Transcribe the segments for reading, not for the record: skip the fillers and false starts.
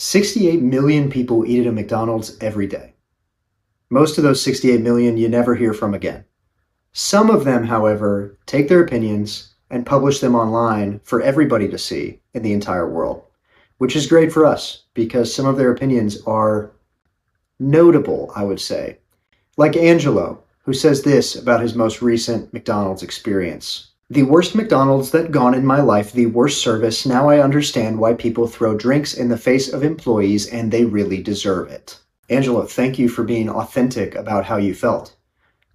68 million people eat at a McDonald's every day. Most of those 68 million you never hear from again. Some of them, however, take their opinions and publish them online for everybody to see in the entire world, which is great for us because some of their opinions are notable, I would say. Like Angelo, who says this about his most recent McDonald's experience. The worst McDonald's that gone in my life, the worst service. Now I understand why people throw drinks in the face of employees and they really deserve it. Angelo, thank you for being authentic about how you felt.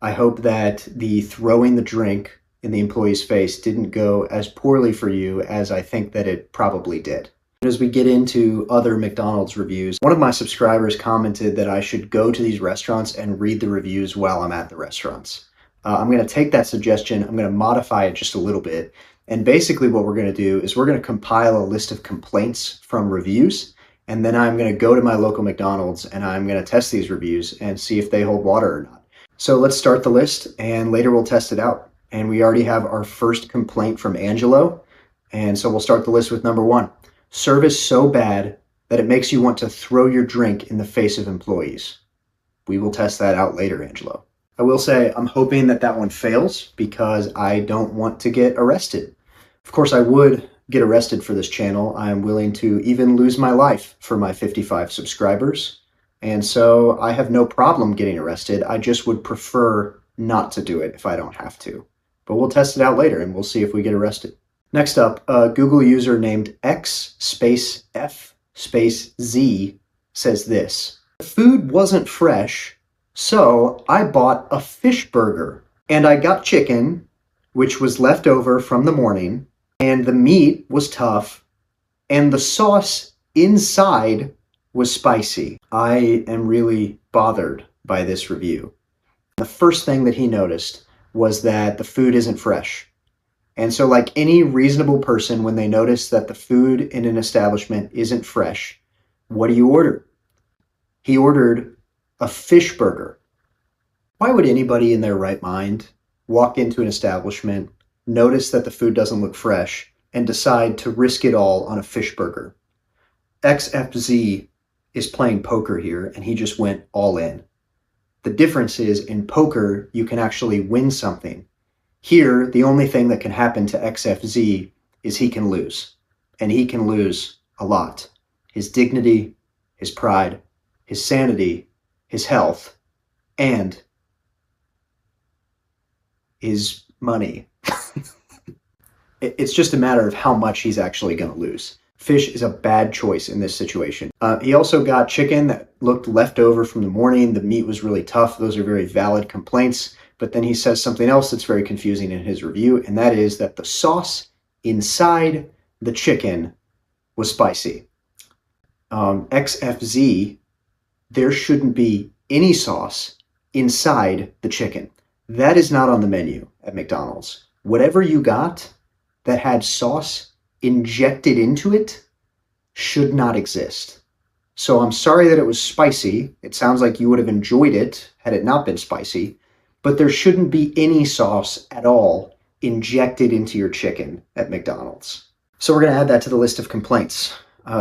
I hope that the throwing the drink in the employee's face didn't go as poorly for you as I think that it probably did. As we get into other McDonald's reviews, one of my subscribers commented that I should go to these restaurants and read the reviews while I'm at the restaurants. I'm going to take that suggestion, I'm going to modify it just a little bit, and basically what we're going to do is we're going to compile a list of complaints from reviews, and then I'm going to go to my local McDonald's and I'm going to test these reviews and see if they hold water or not. So let's start the list and later we'll test it out. And we already have our first complaint from Angelo, and so we'll start the list with number 1. Service so bad that it makes you want to throw your drink in the face of employees. We will test that out later, Angelo. I will say I'm hoping that that one fails because I don't want to get arrested. Of course, I would get arrested for this channel. I am willing to even lose my life for my 55 subscribers. And so I have no problem getting arrested. I just would prefer not to do it if I don't have to. But we'll test it out later and we'll see if we get arrested. Next up, a Google user named X_F_Z says this. The food wasn't fresh, so I bought a fish burger and I got chicken, which was left over from the morning, and the meat was tough and the sauce inside was spicy. I am really bothered by this review. The first thing that he noticed was that the food isn't fresh. And so like any reasonable person, when they notice that the food in an establishment isn't fresh, what do you order? He ordered a fish burger. Why would anybody in their right mind walk into an establishment, notice that the food doesn't look fresh, and decide to risk it all on a fish burger? XFZ is playing poker here, and he just went all in. The difference is, in poker, you can actually win something. Here, the only thing that can happen to XFZ is he can lose. And he can lose a lot. His dignity, his pride, his sanity, his health, and his money. It's just a matter of how much he's actually going to lose. Fish is a bad choice in this situation. He also got chicken that looked left over from the morning. The meat was really tough. Those are very valid complaints. But then he says something else that's very confusing in his review, and that is that the sauce inside the chicken was spicy. XFZ, there shouldn't be any sauce inside the chicken. That is not on the menu at McDonald's. Whatever you got that had sauce injected into it should not exist. So I'm sorry that it was spicy. It sounds like you would have enjoyed it had it not been spicy. But there shouldn't be any sauce at all injected into your chicken at McDonald's. So we're going to add that to the list of complaints.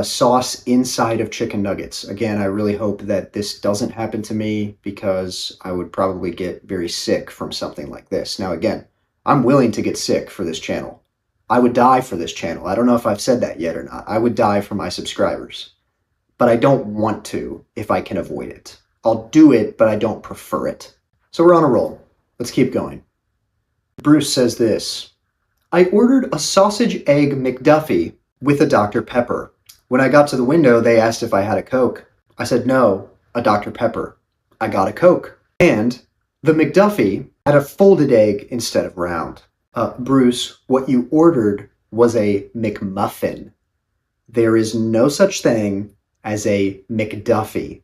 Sauce inside of chicken nuggets. Again, I really hope that this doesn't happen to me because I would probably get very sick from something like this. Now again, I'm willing to get sick for this channel. I would die for this channel. I don't know if I've said that yet or not. I would die for my subscribers. But I don't want to if I can avoid it. I'll do it, but I don't prefer it. So we're on a roll. Let's keep going. Bruce says this. I ordered a sausage egg McDuffie with a Dr. Pepper. When I got to the window, they asked if I had a Coke. I said no, a Dr. Pepper. I got a Coke. And the McDuffie had a folded egg instead of round. Bruce, what you ordered was a McMuffin. There is no such thing as a McDuffie.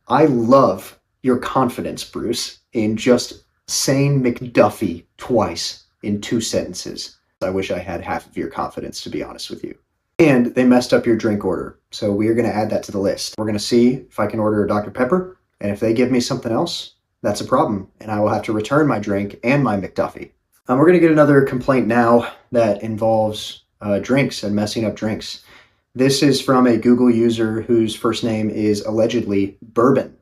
I love your confidence, Bruce, in just saying McDuffie twice in 2 sentences. I wish I had half of your confidence, to be honest with you. And they messed up your drink order, so we are going to add that to the list. We're going to see if I can order a Dr. Pepper, and if they give me something else, that's a problem, and I will have to return my drink and my McDuffie. We're going to get another complaint now that involves drinks and messing up drinks. This is from a Google user whose first name is allegedly Bourbon,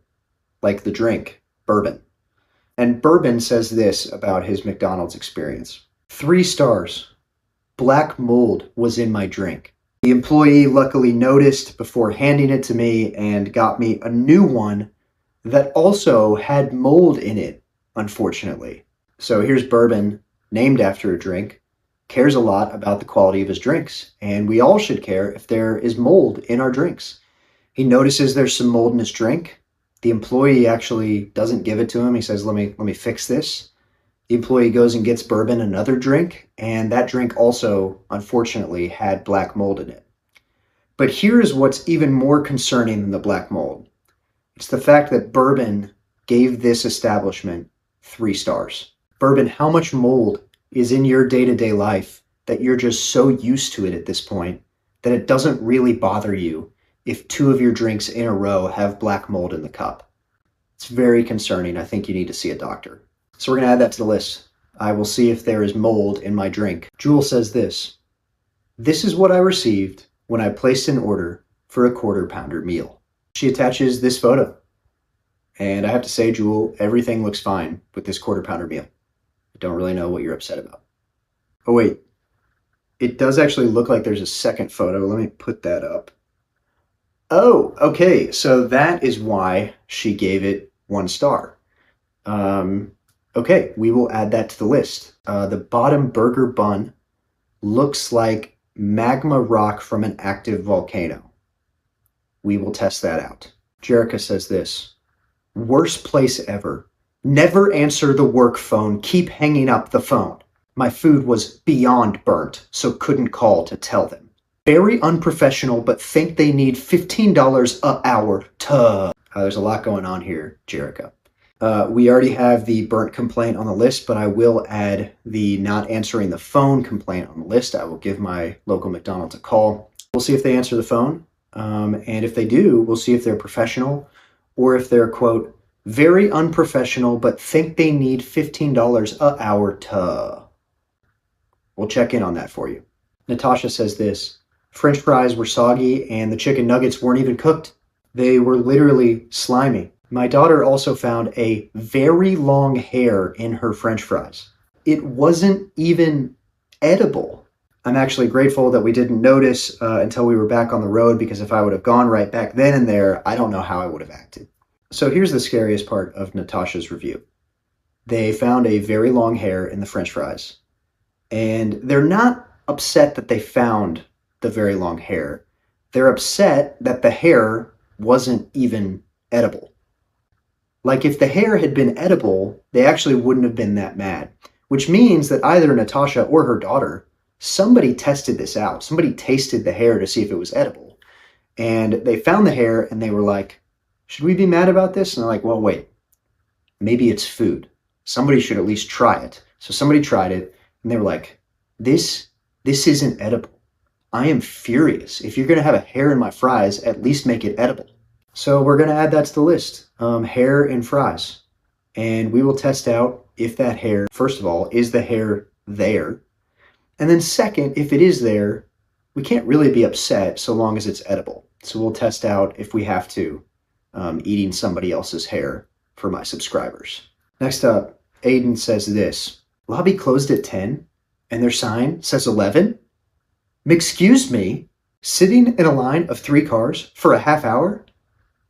like the drink, Bourbon. And Bourbon says this about his McDonald's experience. 3 stars. Black mold was in my drink. The employee luckily noticed before handing it to me and got me a new one that also had mold in it, unfortunately. So here's Bourbon, named after a drink, cares a lot about the quality of his drinks, and we all should care if there is mold in our drinks. He notices there's some mold in his drink. The employee actually doesn't give it to him. He says, let me fix this. The employee goes and gets Bourbon another drink, and that drink also, unfortunately, had black mold in it. But here's what's even more concerning than the black mold. It's the fact that Bourbon gave this establishment 3 stars. Bourbon, how much mold is in your day-to-day life that you're just so used to it at this point that it doesn't really bother you if 2 of your drinks in a row have black mold in the cup? It's very concerning. I think you need to see a doctor. So we're going to add that to the list. I will see if there is mold in my drink. Jewel says this. This is what I received when I placed an order for a quarter-pounder meal. She attaches this photo. And I have to say, Jewel, everything looks fine with this quarter-pounder meal. I don't really know what you're upset about. Oh, wait. It does actually look like there's a second photo. Let me put that up. Oh, okay. So that is why she gave it 1 star. Okay, we will add that to the list. The bottom burger bun looks like magma rock from an active volcano. We will test that out. Jerrica says this. Worst place ever. Never answer the work phone. Keep hanging up the phone. My food was beyond burnt, so couldn't call to tell them. Very unprofessional, but think they need $15 an hour to... There's a lot going on here, Jerrica. We already have the burnt complaint on the list, but I will add the not answering the phone complaint on the list. I will give my local McDonald's a call. We'll see if they answer the phone. And if they do, we'll see if they're professional or if they're, quote, very unprofessional, but think they need $15 an hour to. We'll check in on that for you. Natasha says this. French fries were soggy and the chicken nuggets weren't even cooked. They were literally slimy. My daughter also found a very long hair in her French fries. It wasn't even edible. I'm actually grateful that we didn't notice until we were back on the road, because if I would have gone right back then and there, I don't know how I would have acted. So here's the scariest part of Natasha's review. They found a very long hair in the French fries. And they're not upset that they found the very long hair. They're upset that the hair wasn't even edible. Like, if the hair had been edible, they actually wouldn't have been that mad, which means that either Natasha or her daughter, somebody tested this out. Somebody tasted the hair to see if it was edible. And they found the hair and they were like, should we be mad about this? And they're like, well, wait, maybe it's food. Somebody should at least try it. So somebody tried it and they were like, this isn't edible. I am furious. If you're going to have a hair in my fries, at least make it edible. So we're going to add that to the list. Hair in fries. And we will test out if that hair, first of all, is the hair there? And then second, if it is there, we can't really be upset so long as it's edible. So we'll test out if we have to, eating somebody else's hair for my subscribers. Next up, Aiden says this. Lobby closed at 10 and their sign says 11? Excuse me? Sitting in a line of 3 cars for a half hour?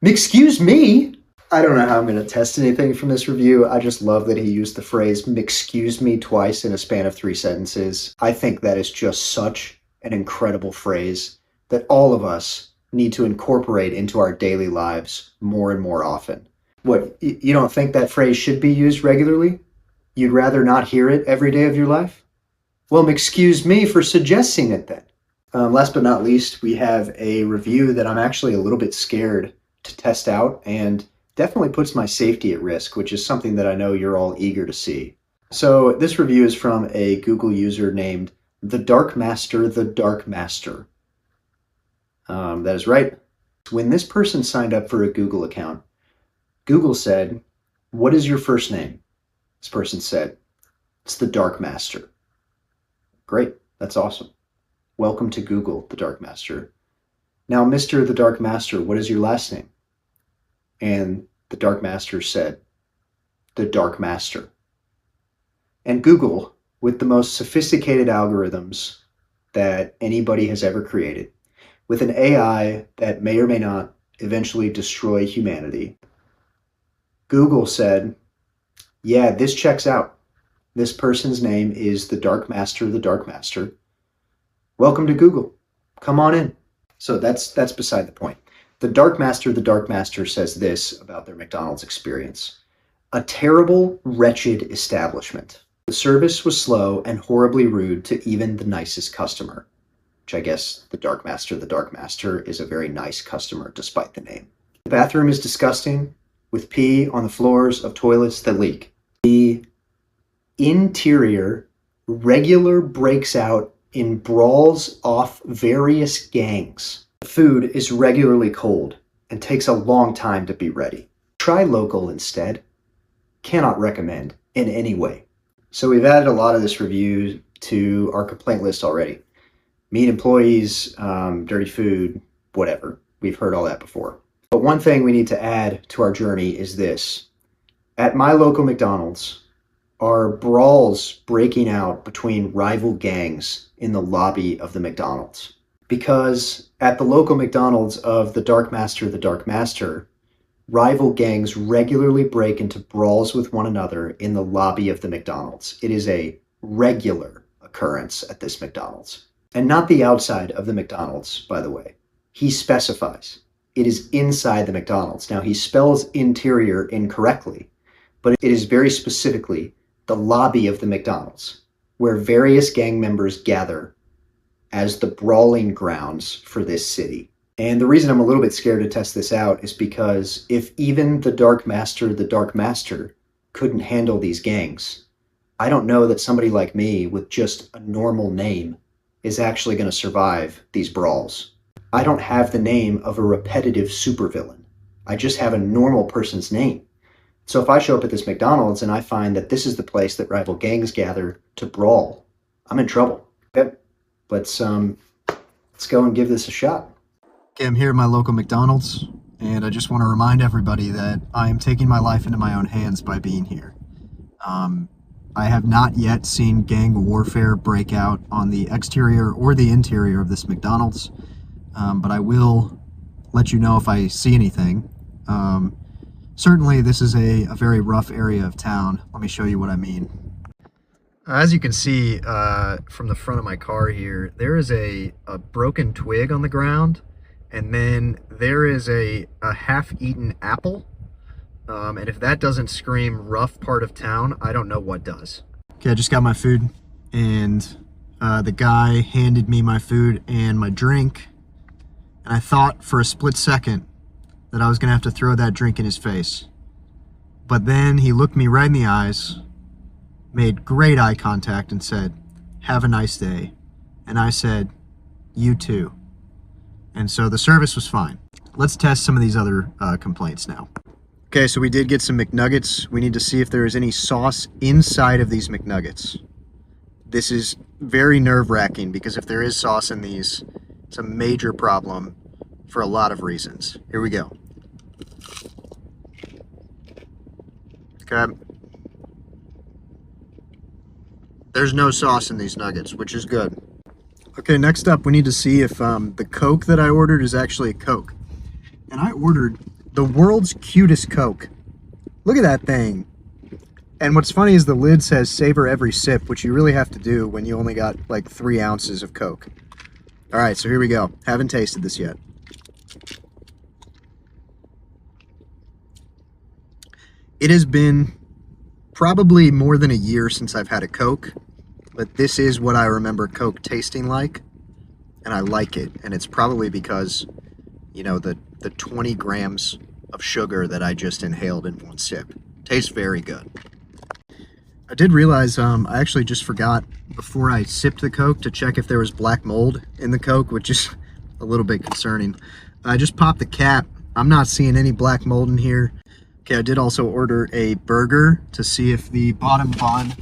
Excuse me? I don't know how I'm going to test anything from this review. I just love that he used the phrase "excuse me" twice in a span of 3 sentences. I think that is just such an incredible phrase that all of us need to incorporate into our daily lives more and more often. What, you don't think that phrase should be used regularly? You'd rather not hear it every day of your life? Well, excuse me for suggesting it then. Last but not least, we have a review that I'm actually a little bit scared to test out and definitely puts my safety at risk, which is something that I know you're all eager to see. So this review is from a Google user named The Dark Master. That is right. When this person signed up for a Google account, Google said, "What is your first name?" This person said, "It's the Dark Master." Great, that's awesome. Welcome to Google, the Dark Master. "Now, Mr. the Dark Master, what is your last name?" And the Dark Master said, "The Dark Master." And Google, with the most sophisticated algorithms that anybody has ever created, with an AI that may or may not eventually destroy humanity, Google said, "Yeah, this checks out. This person's name is the Dark Master, the Dark Master. Welcome to Google. Come on in." So that's beside the point. The Dark Master says this about their McDonald's experience: "A terrible, wretched establishment. The service was slow and horribly rude to even the nicest customer." Which I guess the Dark Master is a very nice customer despite the name. "The bathroom is disgusting, with pee on the floors of toilets that leak. The interior regular breaks out in brawls off various gangs. The food is regularly cold and takes a long time to be ready. Try local instead. Cannot recommend in any way." So we've added a lot of this review to our complaint list already. Mean employees, dirty food, whatever. We've heard all that before. But one thing we need to add to our journey is this. At my local McDonald's are brawls breaking out between rival gangs in the lobby of the McDonald's. Because at the local McDonald's of the Dark Master, rival gangs regularly break into brawls with one another in the lobby of the McDonald's. It is a regular occurrence at this McDonald's. And not the outside of the McDonald's, by the way. He specifies. It is inside the McDonald's. Now, he spells interior incorrectly, but it is very specifically the lobby of the McDonald's, where various gang members gather as the brawling grounds for this city. And the reason I'm a little bit scared to test this out is because if even the Dark Master couldn't handle these gangs, I don't know that somebody like me with just a normal name is actually going to survive these brawls. I don't have the name of a repetitive supervillain. I just have a normal person's name. So if I show up at this McDonald's and I find that this is the place that rival gangs gather to brawl, I'm in trouble. Okay, let's go and give this a shot. Okay, I'm here at my local McDonald's, and I just want to remind everybody that I am taking my life into my own hands by being here. I have not yet seen gang warfare break out on the exterior or the interior of this McDonald's, but I will let you know if I see anything. Certainly, this is a very rough area of town. Let me show you what I mean. As you can see from the front of my car here, there is a broken twig on the ground, and then there is a half-eaten apple. And if that doesn't scream rough part of town, I don't know what does. Okay, I just got my food, and the guy handed me my food and my drink, and I thought for a split second that I was gonna have to throw that drink in his face. But then he looked me right in the eyes, made great eye contact, and said, "Have a nice day." And I said, "You too." And so the service was fine. Let's test some of these other complaints now. Okay, so we did get some McNuggets. We need to see if there is any sauce inside of these McNuggets. This is very nerve-wracking because if there is sauce in these, it's a major problem for a lot of reasons. Here we go. Okay. There's no sauce in these nuggets, which is good. Okay, next up, we need to see if the Coke that I ordered is actually a Coke. And I ordered the world's cutest Coke. Look at that thing. And what's funny is the lid says savor every sip, which you really have to do when you only got like 3 ounces of Coke. All right, so here we go. Haven't tasted this yet. It has been probably more than a year since I've had a Coke, but this is what I remember Coke tasting like, and I like it. And it's probably because, you know, the 20 grams of sugar that I just inhaled in one sip. Tastes very good. I did realize I actually just forgot before I sipped the Coke to check if there was black mold in the Coke, which is a little bit concerning. I just popped the cap. I'm not seeing any black mold in here. Okay, I did also order a burger to see if the bottom bun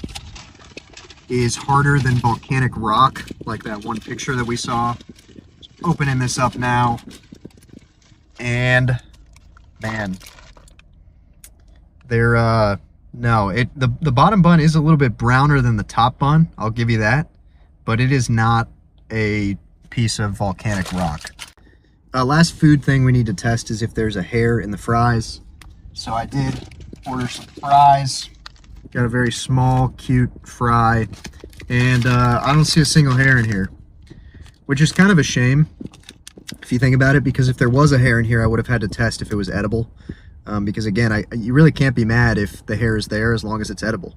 is harder than volcanic rock, like that one picture that we saw. opening this up now, and man, they're no, the bottom bun is a little bit browner than the top bun, I'll give you that, but it is not a piece of volcanic rock. Last food thing we need to test is if there's a hair in the fries. So I did order some fries. Got a very small, cute fry, and I don't see a single hair in here, which is kind of a shame if you think about it, because if there was a hair in here, I would have had to test if it was edible. Because again, you really can't be mad if the hair is there as long as it's edible.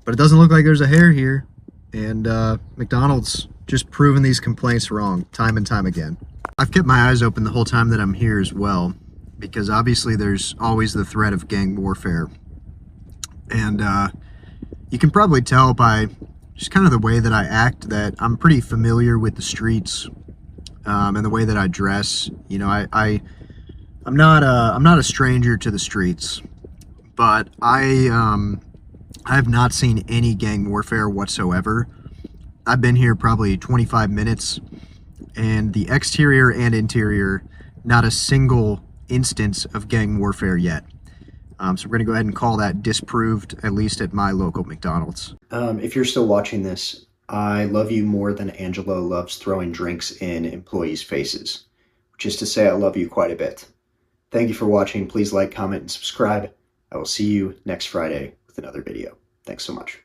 But it doesn't look like there's a hair here, and McDonald's just proving these complaints wrong time and time again. I've kept my eyes open the whole time that I'm here as well, because obviously there's always the threat of gang warfare. And you can probably tell by just kind of the way that I act that I'm pretty familiar with the streets, and the way that I dress. You know, I'm not a stranger to the streets, but I have not seen any gang warfare whatsoever. I've been here probably 25 minutes, and the exterior and interior, not a single instance of gang warfare yet. So we're going to go ahead and call that disproved, at least at my local McDonald's. If you're still watching this, I love you more than Angelo loves throwing drinks in employees' faces, which is to say I love you quite a bit. Thank you for watching. Please like, comment, and subscribe. I will see you next Friday with another video. Thanks so much.